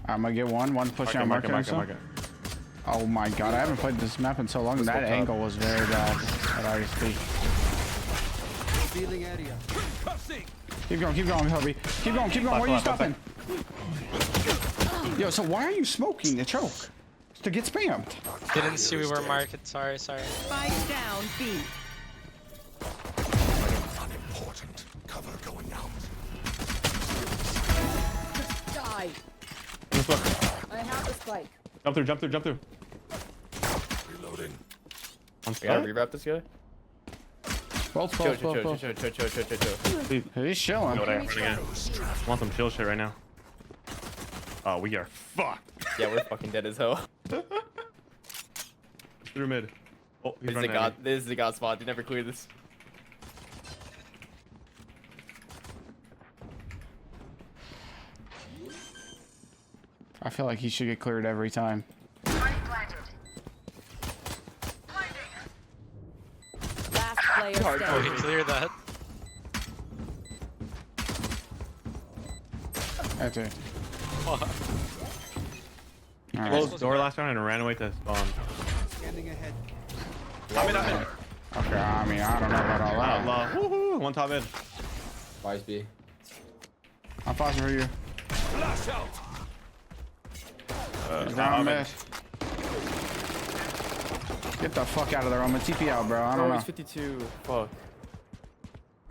I'm gonna get one. One's pushing on market. Oh my god, I haven't played this map in so long. That angle was very bad at RSP. Keep going, Hubby. Keep going. Where are you stopping? Yo, so why are you smoking the choke? To get spammed. Didn't see we were market. Sorry. Spike down B. Unimportant. Cover going out. Die. I have the spike. Jump through. Reloading. We gotta rewrap this guy. Both. Chill. He's chilling. Want some chill shit right now. Oh, we are fucked. Yeah, we're fucking dead as hell. Through mid. Oh, he's This is running the god. This is the god spot. You never clear this. I feel like he should get cleared every time. Last player Oh, standing. he cleared that. That's it. Alright. Closed door last round and ran away to spawn. Standing ahead. I'm in. Okay, I mean, I don't know about all that. Outlaw. Woohoo! One top mid. Wise B. I'm pausing for you. Flash out. He's down mid. Get the fuck out of there. I'm gonna TP out, bro. I don't know. He's 52. Fuck.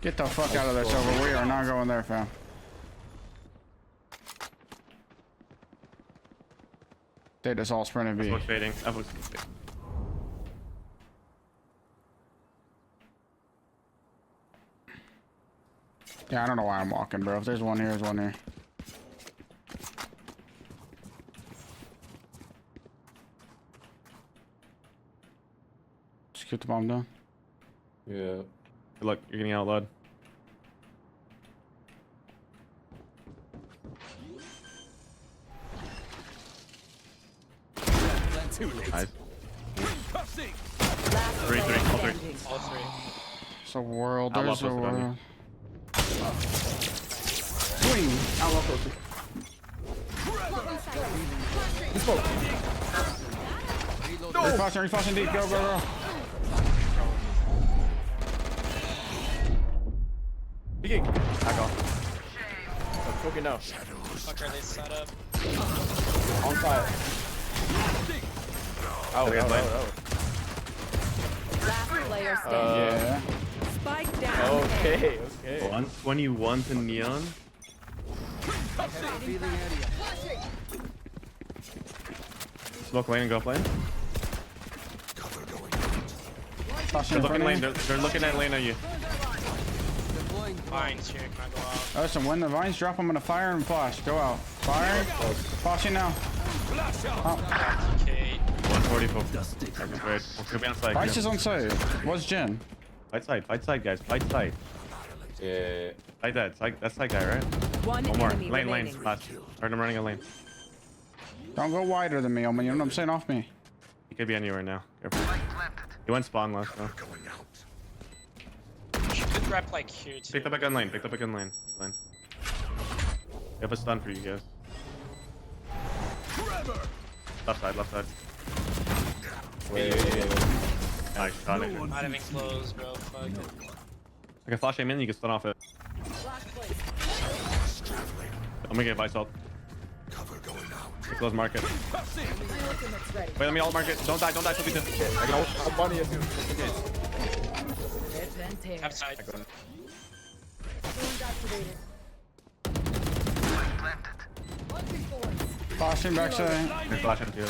Get the fuck out of there, Silver. We are not going there, fam. They just all sprinted B. Smoke fading. That was fading. Yeah, I don't know why I'm walking, bro. If there's one here, there's one here. Just keep the bomb down. Yeah. Good luck. You're getting outlawed. Too late. Nice. Passing. Last Three, player all three. standing. All three. It's a world. Outlaw There's a posted on you. world. Swing. Outlaw posted. Reflashing deep. Go. Peeking. Back off. I'm choking now. Fuck, are they set up? On fire. Oh, We have lane. Last player standing. Yeah. Spike down. Okay. 121 to neon. Feeling area. Smoke lane and go up lane. Cover going out. Flashing in They're front looking of lane. you. They're looking at lane on you. Deploying. Vines here, can I go out? Listen, when the vines drop, I'm gonna fire and flash. Go out. Fire. Flashing now. Flash out. Oh. Okay. 144. Okay, great. Well, could be on side. Vice is on side. What's Jen? Fight side, guys. Fight side. Yeah. Like that. That's that guy, right? One One more. enemy Lane. remaining. Last. Heard him running a lane. Don't go wider than me, Omen. You know what I'm saying? Off me. He could be anywhere now. Careful. He went spawn last round. Going out. She could rep like here too. Picked up a gun lane. Lane. We have a stun for you guys. Trevor. Left side. Wait. Nice. Got it. Not even close, bro. Fuck. I can flash him in. You can stun off it. Traveling. I'm gonna get vice ult. Cover going out. Get close market. Passing. Wait, let me ult market. Don't die. Till we do. I can ult bunny if you. Have side. Flashing backside. Can flash him too.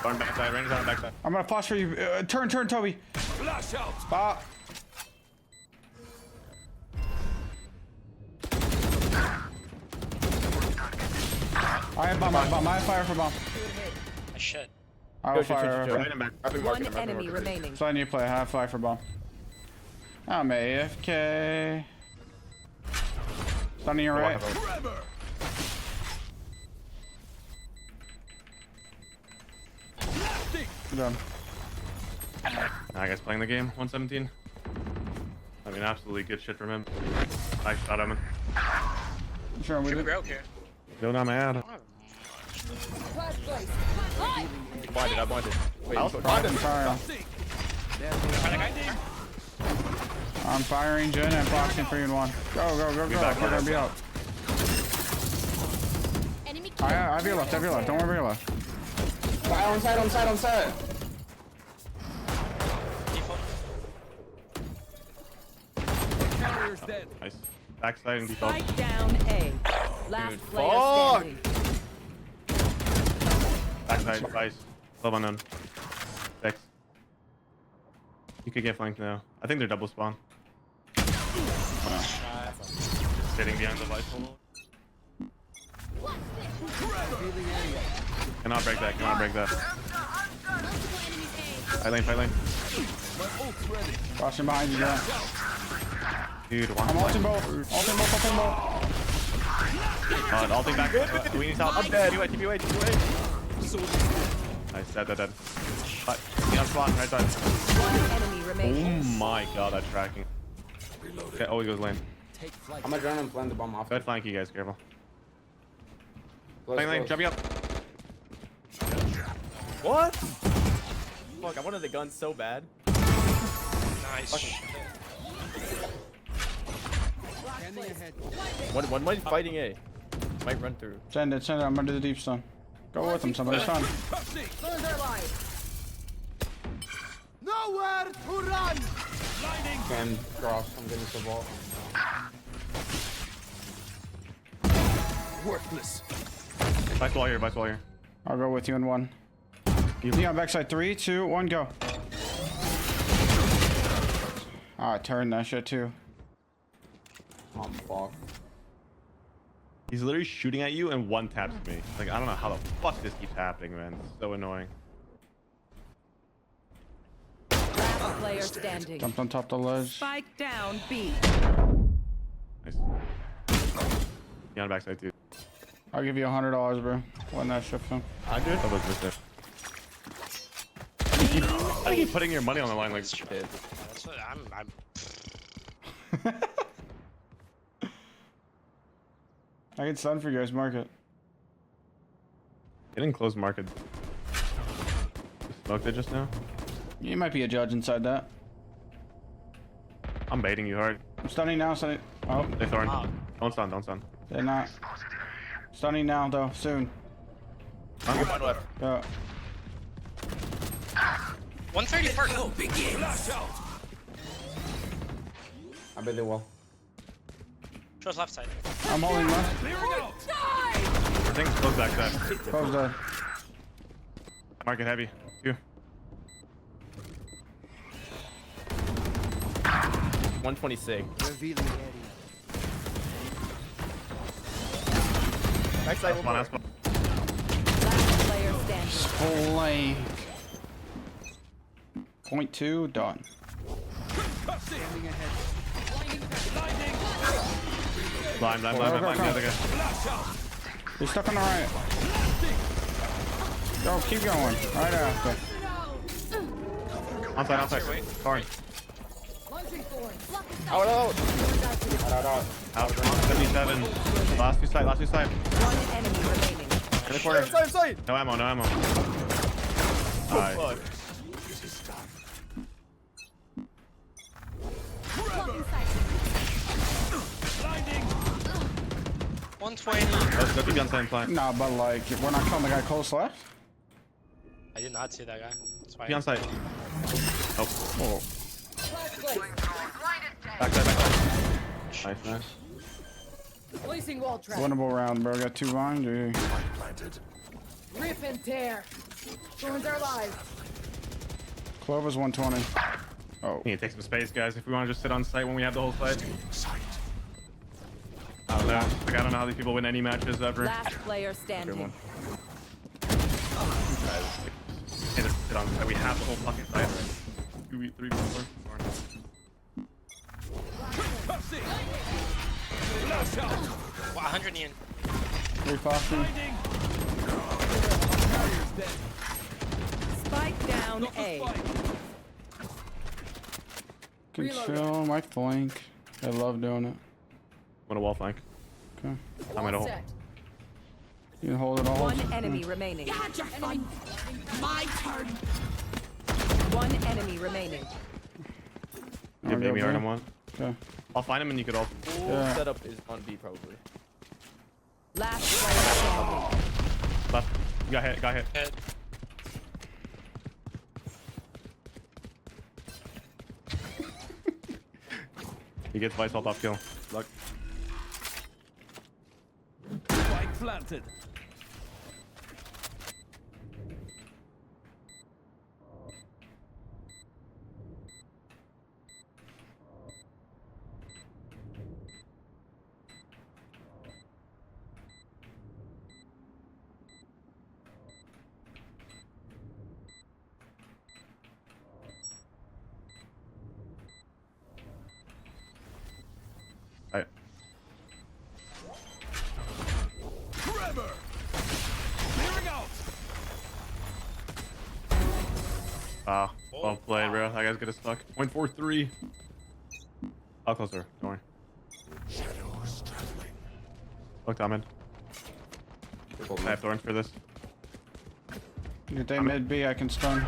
Going backside. Range on backside. I'm gonna flash for you. Turn, Toby. Flash out. Spot. I have bomb. I have fire for bomb. I should. I will fire. Right him back. One enemy remaining. So I need to play. I have fire for bomb. I'm AFK. Stunning your right. Trevor. Good done. I guess playing the game. 117. I mean, absolutely good shit from him. Nice shot, Omen. Sure, we Should be did. broke here. Still not mad. I don't have much. Blinded, I blinded. Wait, I was blinded. I'm sorry. Find a guy. I'm firing Jen and boxing 3 and 1. Go, go, go, go. back, We're we're gonna be out. I have your left, I have your left. Don't worry about your left. On side. Default. Carrier's dead. Nice. Backside and default. Spike down A. Last player fuck. standing. Backside, twice. 12 unknown. 6. You could get flanked now. I think they're double spawn. Sitting behind the light pole. Revealing area. Cannot break that, cannot break that. Fight lane, fight lane. My ult's ready. Watching behind you, Jen. Dude, I'm one. ulting both. Ulting both, ulting both. Ulting back. We need help. I'm dead. TP away. Nice, dead. But, on spawn, right side. One enemy Oh remaining. my god, that tracking. Okay, always goes lane. Take flight. I'm gonna drown and plant the bomb off. Good flank, you guys, careful. Close, Lane, close. jumping up. What? Fuck, I wanted the gun so bad. Nice. Scanning ahead. One might fighting A. Might run through. Send it. I'm under the deep stone. Go with him, somebody. Stun. Nowhere to run. Can cross. I'm getting the ball. Worthless. Vice wall here. I'll go with you in 1. You on backside. 3, 2, 1, go. Ah, I turned that shit too. Oh fuck. He's literally shooting at you and one taps me. Like, I don't know how the fuck this keeps happening, man. It's so annoying. Last player standing. Jumped on top of the ledge. Spike down B. Nice. He on backside too. I'll give you $100, bro. When that ships him. I'm good. That was missed it. How do you keep putting your money on the line like this? That's what I'm I can stun for you guys. Mark it. Getting close market. Smoked it just now. You might be a judge inside that. I'm baiting you hard. I'm stunning now. Stunning. Oh, They thorn. Wow. Don't stun. they're not. Stunning now, though. Soon. One left. Go. 130 park. Flash out. I bet they will. Show's left side. I'm holding left. Clearing out. I think close backside. Close dead. Market heavy. 2. 126. Revealing area. Backside Come on, one. that's one. Last player standing. Blank. Point 2, done. Scanning ahead. Blind, the other guy. Flash out. You're stuck on the right. Go, keep going. Right after. Outside. Thorn. Out. Out. 77. Last two side. One enemy remaining. In the corner. Side. No ammo. Nice. Fuck. 120. Let's keep on same flank. Nah, but like, we're not killing the guy close left. I did not see that guy. That's fine. Be on site. Oh. Oh. Backside. Nice. Placing wall trap. Winnable round, bro. Got 2 lines. Planted. Rip and tear. Thorns are alive. Clover's 120. Oh. We need to take some space, guys. If we want to just sit on site when we have the whole site. Sight. I don't know. Like, I don't know how these people win any matches ever. Last player standing. Good one. Can't just sit on site. We have the whole fucking site. 2, 3, 4. Flash out. 100 Ian. 3 flashing. Carrier's dead. Spike down A. Can chill. My flank. I love doing it. Want a wall flank? Okay. I'm gonna hold. Set. You can hold it all. One enemy remaining. My turn. One enemy remaining. You I'll baby go hard B. on one. Okay. I'll find him and you could all. Full Yeah. setup is on B probably. Last player standing. Left. Got hit. Got hit. Head. He gets Vice ult off kill. Luck. Spike planted. Alright. Trevor. Clearing out. Ah, well played, bro. That guy's gonna stuck. 0.43. I'll close her. Don't worry. Shadows traveling. Look, Ahmed. I have thorns for this. Get they mid B, I can stun.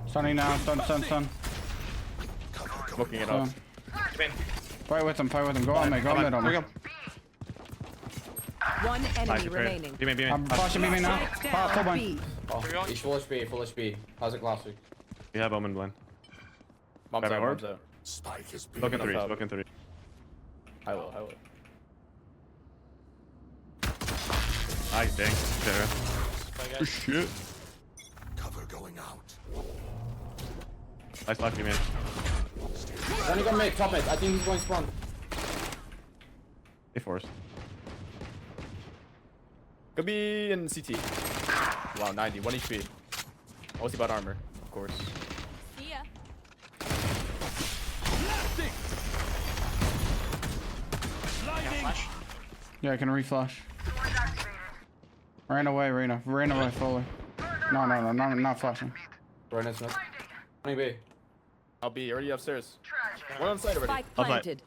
Stunning now, stun. Smoking it Stun. off. Fight with him. Go on mid, go on mid on Here we me. go. One Nice, enemy trade. remaining. Be me. I'm flashing B now. Spike Pop, full down blind. B. Oh, Everyone? he's full HP, full HP. How's it classic? We have Omen blind. Mom's Grab out, my mom's orb. out. Spike is being Look in Enough three. out. Look in three. I will. Nice, dang. There. Bye, guys. Shit. cover going out. Nice lucky, man. Running on mid, top mid. I think he's going spawn. They force. Could be in CT. Wow, 90. 1 HP. What's about armor? Of course. See ya. Blasting. Blinding. Flash. Yeah, I can reflash. Ran away, Reyna. Ran away fully. No, not flashing. Brennan's not. Running B. I'll be already upstairs. One on site already. Spike Outside. planted.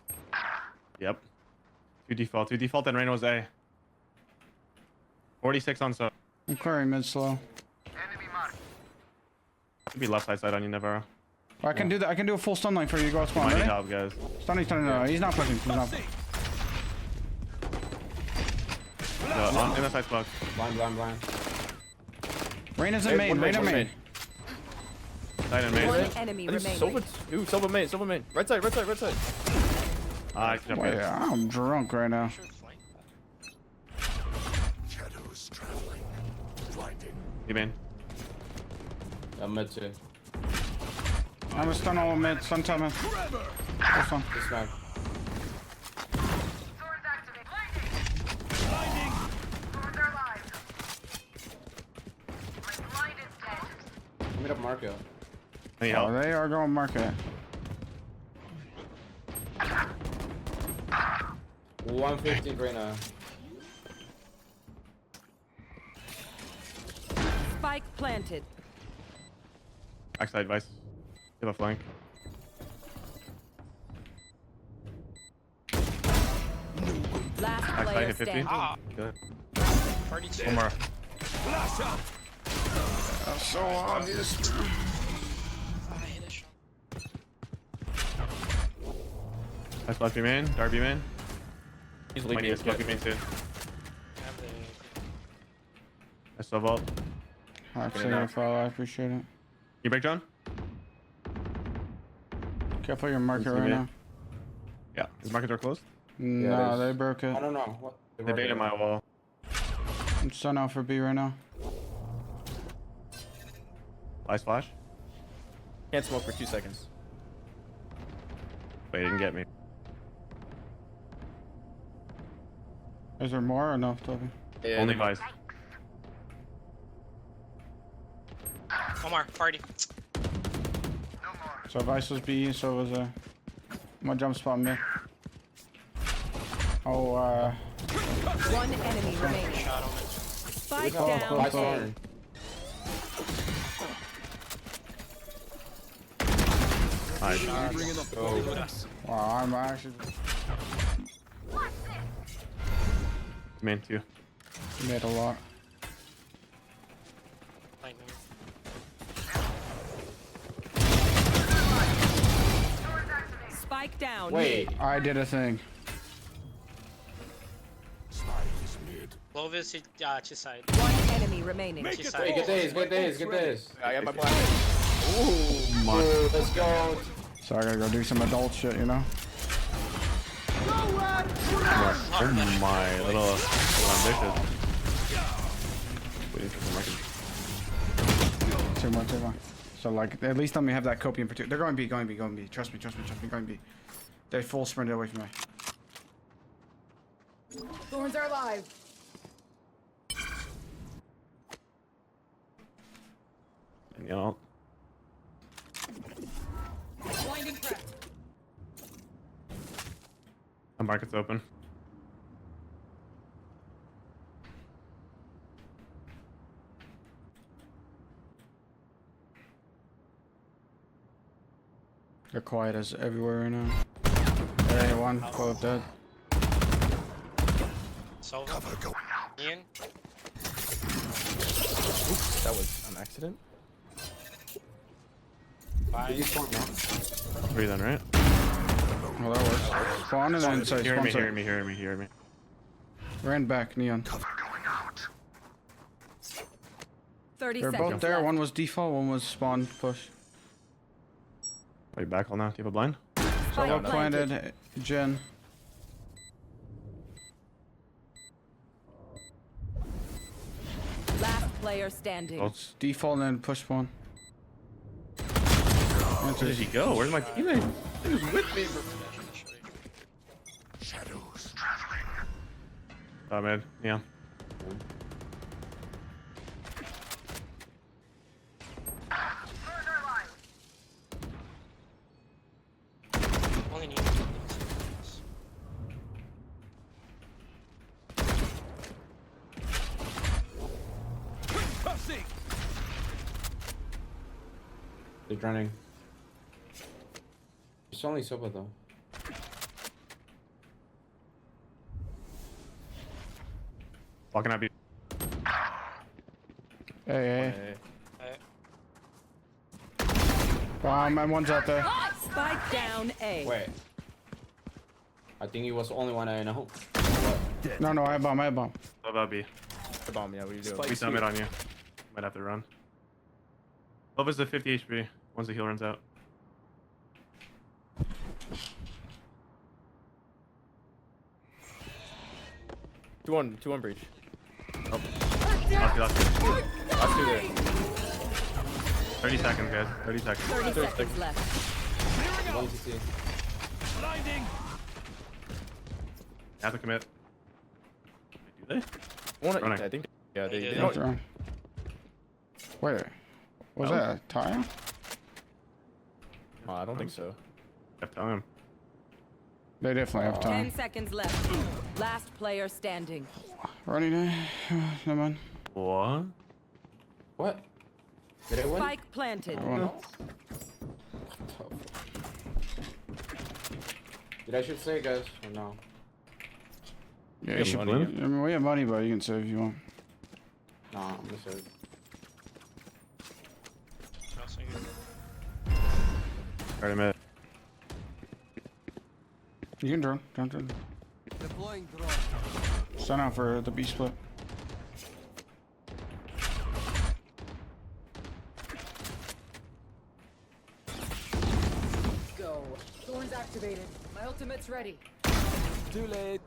Yep. 2 default, and Reyna was A. 46 on so. I'm clearing mid slow. Could be left side on you, Navarro. I can do that. I can do a full stun line for you. Go out spawn. Might need Ready? help, guys. Stunning. No, he's not pushing. He's not. In the side smoke. Blind. Reyna's in main. Reyna main. Side and One main. enemy I think remaining. Silva main. Right side. Ah, good job, Boy, guys. I'm drunk right now. Should flank that. Shadows traveling. Blinding. You mean? I'm mid too. I'm a stun all mid. Stun top mid. Trevor. This one. This man. Blinding. Mid up Marco. I need Oh, help. they are going market. 150 Reyna. Spike planted. Backside, Vice. Give a flank. Last Backside player hit 50. standing. Good. 32. One more. Flash out. That's so obvious. I hit a shot. Nice lucky, man. Darby, man. He's Might leaking need a his smoky kit. main too. I have the. Nice sub vault. Actually, if I appreciate it. You break, John? Careful your market Let's see, right man. now. Yeah. Is market door closed? No, it is. they broke I it. don't know. What? They baited my wall. I'm stun out for B right now. Ice flash. Can't smoke for 2 seconds. Wait, he didn't get me. Is there more or no, Toby? Yeah, Only never- Vice. One more. Party. So Vice was B, so was I'm gonna jump spot mid. Oh, One enemy remaining. Shot on it. Spike Oh, down close. A. Nice. Oh, wow, I'm actually. Main 2. You made a lot. Fine, no. Spike down. Wait. I did a thing. Spike is mid. Clovis, his side. One enemy remaining. Make His it side. Hey, get this, get this, get this. I got my black. Ooh, let's go. So I gotta go do some adult shit, you know? Oh my, little ambitious. Waiting for the market. Too much, too much. So like, at least let me have that copium for two. They're going B, going B, going B. Trust me, trust me, trust me, going B. They full sprinted away from me. Thorns are alive. And y'all. Blinding prep. The market's open. They're quiet as everywhere right now. Hey, one, both dead. So, Cover going out. Ian. Oops, that was an accident. Did you 5. spawn now? 3 then, right? Well, that works. Spawn and then inside. Hear Spawn me, side. hear me, hear me, hear me. Ran back, Neon. Cover going out. 30 They're seconds both there. left. One was default, one was spawn push. Are you back all now? Do you have a blind? Spike Solo planted. planted, Jen. Last player standing. Oh. It's default and then push spawn. Where did he go? Where's my teammate? He was with me. Shadows traveling. Oh man, yeah. Only need Concussing. They're running. It's only Soba though. Walking up. Hey, hey. Hey. Bomb, and one's out there. Spike down A. Wait. I think he was the only one I know. No, no, I have bomb, I have bomb. What about B? The bomb, yeah, what are you doing? We summit on you. Might have to run. Lova's at 50 HP once the heal runs out. Two on breach. Last two. Last two there. 30 seconds, guys. 30 seconds. 30 seconds left. One to see. Blinding. Have to commit. Do they? One, Running. I think. Yeah, They they did. did. That's wrong. Wait, was No. that a tile? Oh, I don't think so. Have time. They definitely have 10 time. seconds left. Last player standing. Running there. Never mind. What? What? Did I win? Spike planted. I won. Did I should say guys or no? Yeah, you have should. money. I mean, we have money, but you can save if you want. Nah, I'm gonna say. Alright, mid. You can drone. Drone. Deploying drone. Stun out for the B split. Go. Thorns activated. My ultimate's ready. Too late.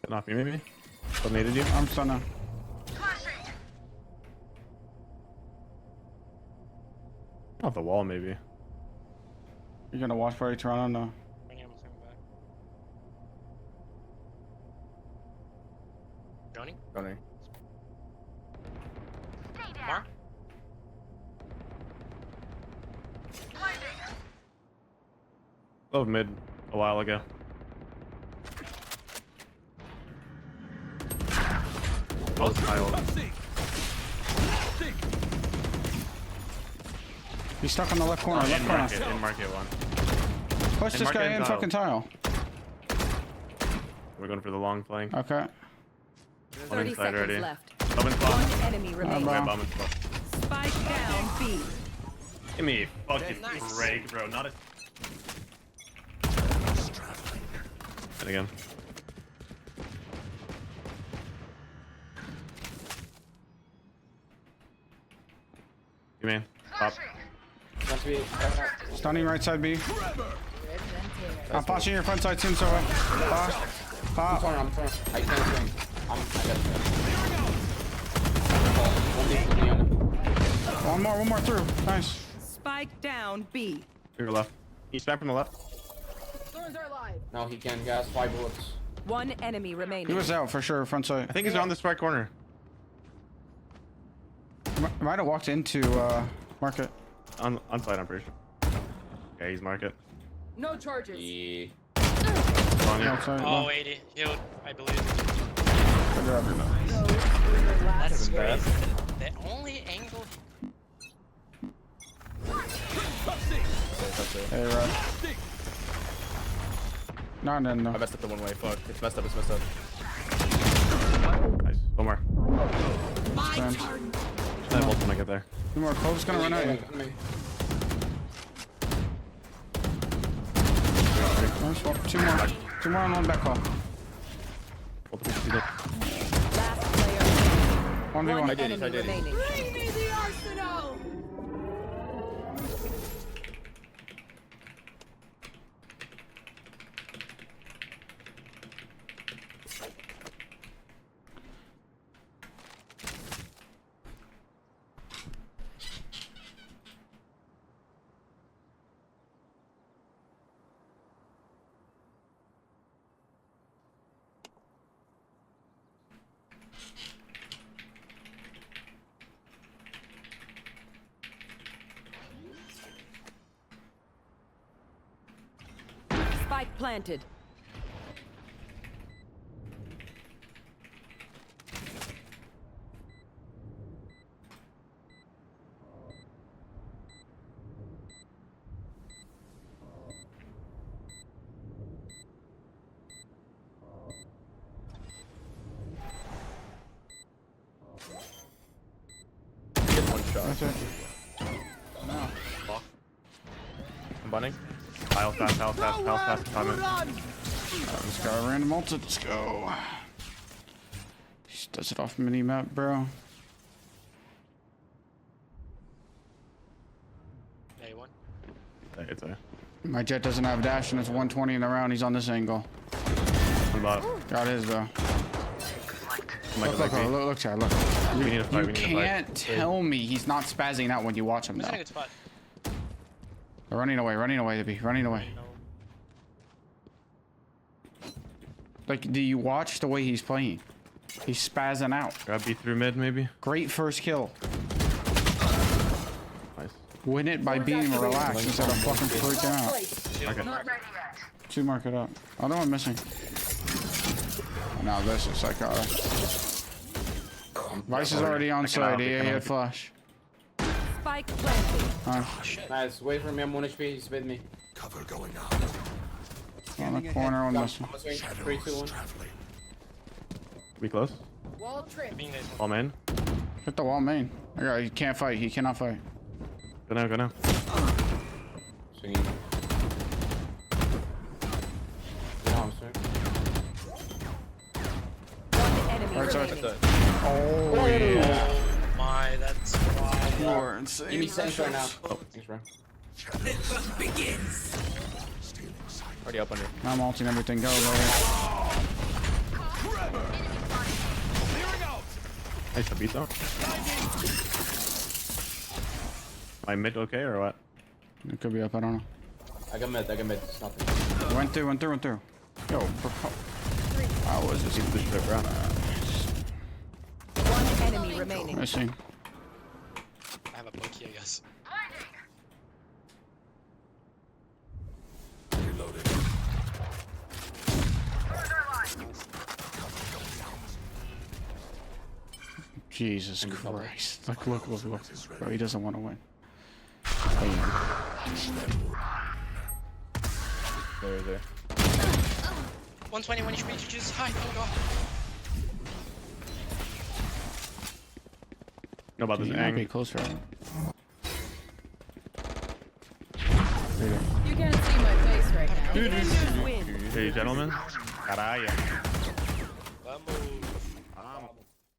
Getting off me, maybe? What needed you? I'm stun out. Off the wall, maybe. You're gonna watch for Toronto? No. Bring him back. Johnny? Gunner. Mar? Love mid a while ago. Both tiled. Concussing. Blasting. He's stuck on the left corner. In Left corner. market, in market one. Push this market guy and in tile. fucking tile. We're going for the long flank. Okay. One 30 inside seconds already. left. Bomb in spot. One enemy remaining. Okay, bomb in spot. Spike down B. Give me a fucking Nice. break, bro. Not a. And again. You mean? Pop. Must be. Stunning right side B. Rip and tear. I'm flashing your front side soon, so pop. I'm Pop. torn. I'm torn. I can't swing. I got it. One more through. Nice. Spike down B. To your left. He's back from the left. Thorns are alive. No, he can gas 5 bullets. One enemy He remaining. was out for sure, front side. I think he's on this right corner. Might have walked into market. On side, I'm pretty sure. Okay, he's market. No charges. Yeah. On you. Outside. Oh, 80. Healed, I believe. Good job. That's bad. crazy. The only angle. Hey, Rod. No. I messed up the one way. Fuck. It's messed up. It's messed up. Nice. One more. Stand. I have ult when I get there. Two more. Cole's gonna run out. Nice. Two more on one back call. Ult to be Last player. 1v1. One I did it, enemy I did it. remaining. Bring me the arsenal. Spike planted. Get one shot. That's it. I'm bunning. Health fast. Comment. This guy random ulted. Let's go. He does it off mini map, bro. A1. It's a. My jet doesn't have dash and it's 120 in the round. He's on this angle. One bot. Got his though. Look. Look, chat, look. We need to fight. You We need to fight. can't tell me he's not spazzing out when you watch him He's in a though. good spot. They're running away, Libby, running away. No. Like, do you watch the way he's playing? He's spazzing out. Grab B through mid, maybe. Great first kill. Nice. Win it by being relaxed instead of fucking freaking out. Two. Not ready yet. Two mark it up. Other one missing. No, this is psychotic. Vice is already on side. He hit flash. Spike planted. Nice. Wait for me. I'm 1 HP. He's with me. Cover going out. On the corner, one missing. I'm swing. 3, 2, 1. We close. Wall trip. Being this All main. Hit the wall main. Okay, he can't fight. He cannot fight. Go now. Swinging. No, I'm swinging. One enemy Right side. remaining. Oh, yeah. Oh my, that's wild. You are insane. Give me seconds right now. Oh, thanks, bro. Already up on you. I'm ulting everything. Go. Nice, I beat though. My mid okay or what? It could be up. I don't know. I got mid. It's nothing. Went through. Yo, how was this? Keep the strip, bro. One enemy remaining. Missing. I have a pokey, I guess. Reloaded. Jesus Christ. Look. Bro, he doesn't want to win. There. 121 HP, just high, oh god. Know about this You might be ang. closer. You can't see my face right now. Defenders win. Hey, gentlemen. Caralho. Vamos.